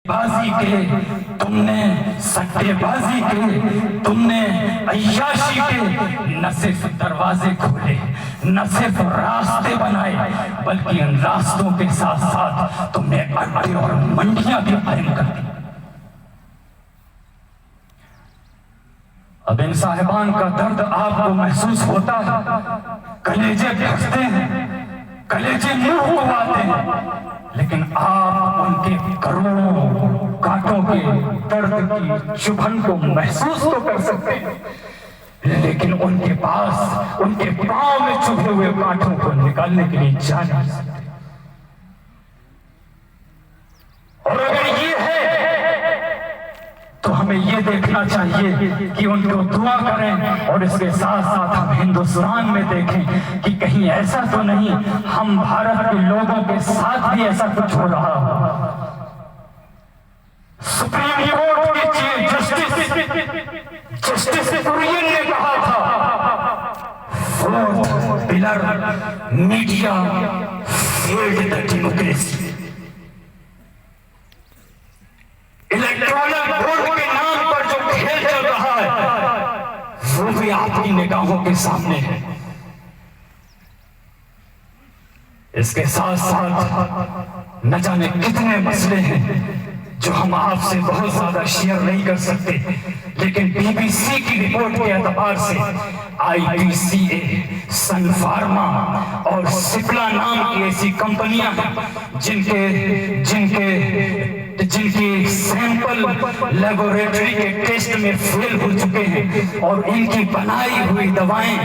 बाजी के, तुमने सट्टेबाजी के, तुमने अय्याशी के न सिर्फ दरवाजे खोले, न सिर्फ रास्ते बनाए, बल्कि इन रास्तों के साथ साथ तुमने अड्डे और मंडियां भी कायम कर दी। अब इन साहिबान का दर्द आपको महसूस होता है, कलेजे फंसते हैं, कलेजे मुंह को आते हैं, लेकिन आप उनके करोड़ों कांटों के दर्द की चुभन को महसूस तो कर सकते हैं, लेकिन उनके पास उनके पांव में चुभे हुए कांटों को निकालने के लिए जा नहीं सकते। और अगर ये है तो हमें ये देखना चाहिए कि उनको दुआ करें, और इसके साथ साथ हम हिंदुस्तान में देखें कि कहीं ऐसा तो नहीं हम भारत के लोगों के साथ भी ऐसा कुछ हो रहा हो। सुप्रीम कोर्ट के चीफ जस्टिस कुरियन ने कहा था, fourth pillar media failed the democracy. Electronic vote के नाम पर जो खेल चल रहा है वो भी आपकी निगाहों के सामने है। इसके साथ साथ न जाने कितने मसले हैं जो हम आपसे बहुत ज्यादा शेयर नहीं कर सकते, लेकिन बीबीसी की रिपोर्ट के एतबार से IPCA, सन फार्मा और सिप्ला नाम की ऐसी कंपनियां हैं जिनके सैंपल लेबोरेटरी के टेस्ट में फेल हो चुके हैं, और इनकी बनाई हुई दवाएं,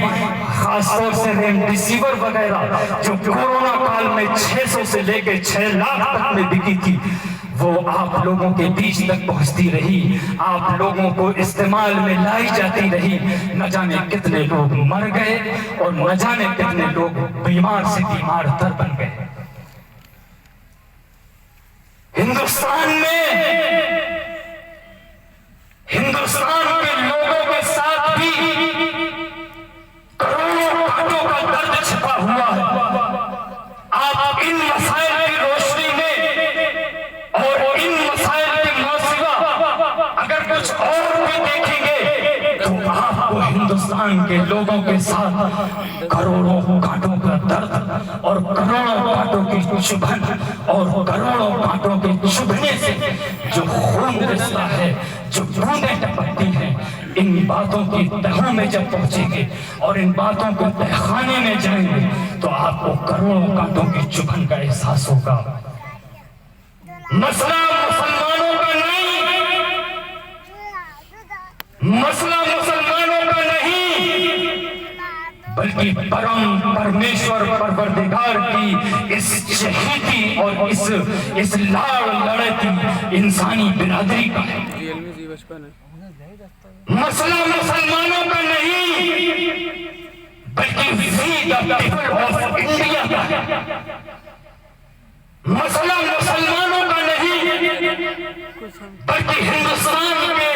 खासतौर से रेमडेसिविर वगैरह जो कोरोना काल में 600 से लेकर 6 लाख तक में बिकी थी, वो आप लोगों के बीच तक पहुंचती रही, आप लोगों को इस्तेमाल में लाई जाती रही। न जाने कितने लोग मर गए और न जाने कितने लोग बीमार से बीमार तर बन गए। हिंदुस्तान के लोगों के साथ भी करोड़ों कांटों का दर्द छिपा हुआ है। आप इन मसाइल की रोशनी में और इन मसाइल के मौसिवा अगर कुछ और भी देखेंगे तो आपको हिंदुस्तान के लोगों के साथ करोड़ों कांटों का दर्द और करोड़ों कांटों की चुभन और करोड़ों कांटों के चुभने से जो खून रिश्ता है, जो बूंदें टपकती हैं, इन बातों की तहों में जब पहुंचेंगे और इन बातों को तहखाने में जाएंगे तो आपको करोड़ों कांटों की चुभन का एहसास होगा। मसला मुसलमानों का नहीं, मसला मुसलमानों का नहीं, बल्कि परम परमेश्वर परवरदिगार की इस शहीदी और इस लाड़ लड़ती इंसानी बिरादरी का है। मसला मुसलमानों का नहीं, बल्कि we the people of India का है। मसला मुसलमानों का नहीं, बल्कि हिंदुस्तान के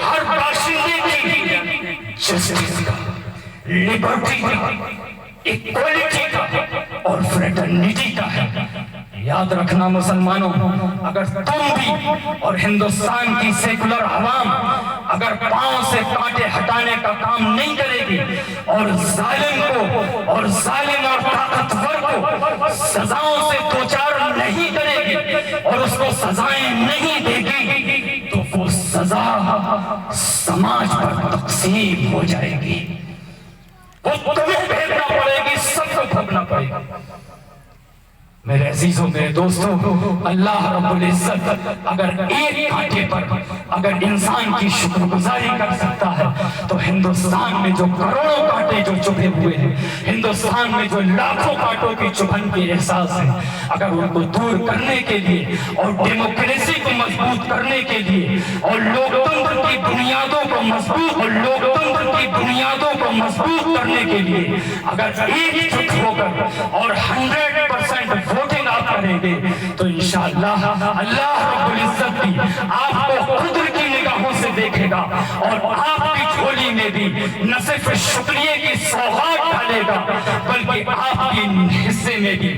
हर बाशिंदे की जस्टिस का, लिबर्टी का, इक्वालिटी का और फ्रेटर्निटी का है। याद रखना मुसलमानों, अगर तुम भी और हिंदुस्तान की सेकुलर अवाम अगर पांव से कांटे हटाने का काम नहीं करेगी और जालिम और ताकतवर को सजाओं से दो चार नहीं करेगी और उसको सजाएं नहीं देगी तो वो सजा समाज पर तकसीम हो जाएगी। वो तुम्हें भेजना पड़ेगी, सबको भोगना पड़ेगा। मेरे अजीजों, मेरे दोस्तों, अल्लाह रब्बुल इज्जत अगर एक कांटे पर अगर इंसान की शुक्रगुजारी कर सकता है तो हिंदुस्तान में जो करोड़ों कांटे जो चुभे हुए हैं, हिंदुस्तान में जो लाखों कांटों की चुभन के एहसास है, अगर उनको दूर करने के लिए और डेमोक्रेसी को मजबूत करने के लिए और लोकतंत्र की बुनियादों को मजबूत करने के लिए अगर एकजुट होकर और 100% वोटिंग आप करेंगे तो इंशाअल्लाह अल्लाह रब्बुल इज्जत भी आपको कुदरत की निगाहों से देखेगा और आपकी झोली में भी न सिर्फ शुक्रिया की सौगात डालेगा बल्कि आपके हिस्से में भी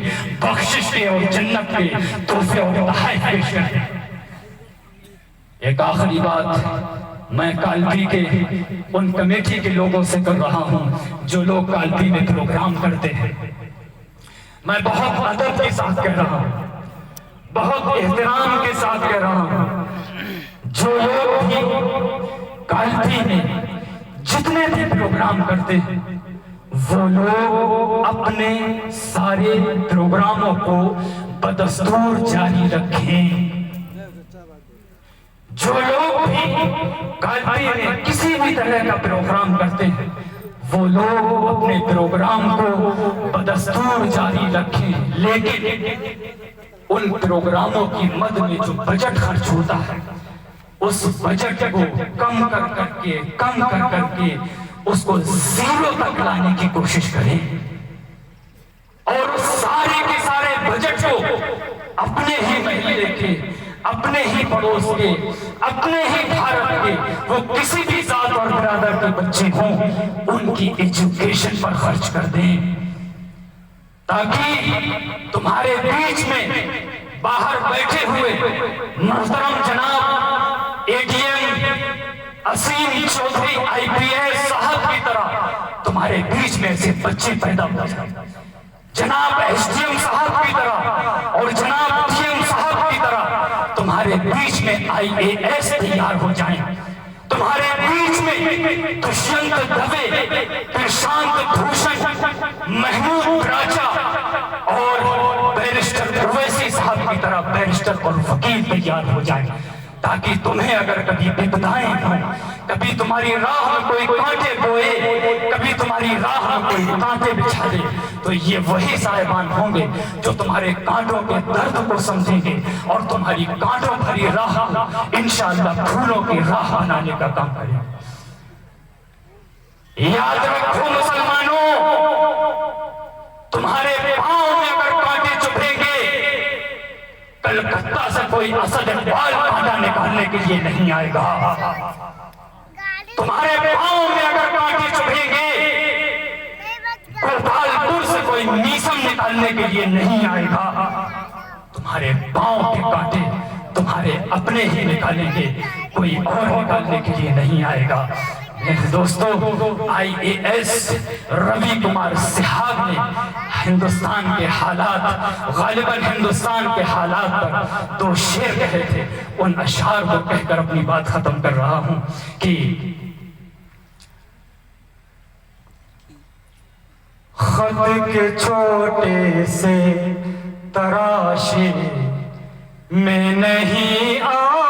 बख्शिश के और जन्नत के तोहफे और तोहफे पेश करेगा। एक आखिरी बात मैं कालपी के उन कमेटी के लोगों से कर रहा हूं जो लोग कालपी में प्रोग्राम करते हैं। मैं बहुत अदब के साथ कह रहा हूं, बहुत एहतराम के साथ कह रहा हूं, जो लोग भी कालपी में जितने भी प्रोग्राम करते हैं वो लोग अपने सारे प्रोग्रामों को बदस्तूर जारी रखें। जो लोग भी कालपी में किसी भी तरह का प्रोग्राम करते हैं वो लोग अपने प्रोग्राम को बदस्तूर जारी रखें, लेकिन उन प्रोग्रामों की मद में जो बजट खर्च होता है उस बजट को कम कर करके उसको जीरो तक लाने की कोशिश करें और उस सारे के सारे बजट को अपने ही महल्ले के, अपने ही पड़ोस के, अपने ही भारत के वो किसी भी जात और बिरादर के बच्चे हों उनकी एजुकेशन पर खर्च कर दें, ताकि तुम्हारे बीच में बाहर बैठे हुए मोहतरम जनाब एडीएम असीम चौधरी आईपीएस साहब की तरह तुम्हारे बीच में ऐसे बच्चे पैदा हो जाए, जनाब एसडीएम साहब की तरह और जनाब डीएम साहब की तरह तुम्हारे बीच में आईएएस तैयार हो जाएं, तुम्हारे बीच में दुष्यंत दवे, प्रशांत भूषण, महमूद राजा और बैरिस्टर ओवैसी साहब की तरह बैरिस्टर और वकील तैयार हो जाए, ताकि तुम्हें अगर कभी विपदाएं हो, कभी तुम्हारी राह में कोई कांटे बोए, कभी तुम्हारी राह में कोई कांटे बिछा दे, तो ये वही साहिबान होंगे जो तुम्हारे कांटों के दर्द को समझेंगे और तुम्हारी कांटों भरी राह इंशाअल्लाह फूलों की राह बनाने का काम करेंगे। याद रखो मुसलमानों, तुम्हारे पांव में अगर कांटे चुभेंगे, कलकत्ता से कोई असद इकबाल कांटा निकालने के लिए नहीं आएगा। तुम्हारे पांव में अगर कांटे चुभेंगे, गोपालपुर से कोई मीसम निकालने के लिए नहीं आएगा। तुम्हारे पांव के कांटे तुम्हारे अपने ही निकालेंगे, कोई और निकालने के लिए नहीं आएगा। दोस्तों, आईएएस रवि कुमार सिहाग ने हिंदुस्तान के हालात, गालिबन हिंदुस्तान के हालात पर दो शेर कहे थे। उन अशार को कहकर अपनी बात खत्म कर रहा हूं कि खत के छोटे से तराशे में नहीं आ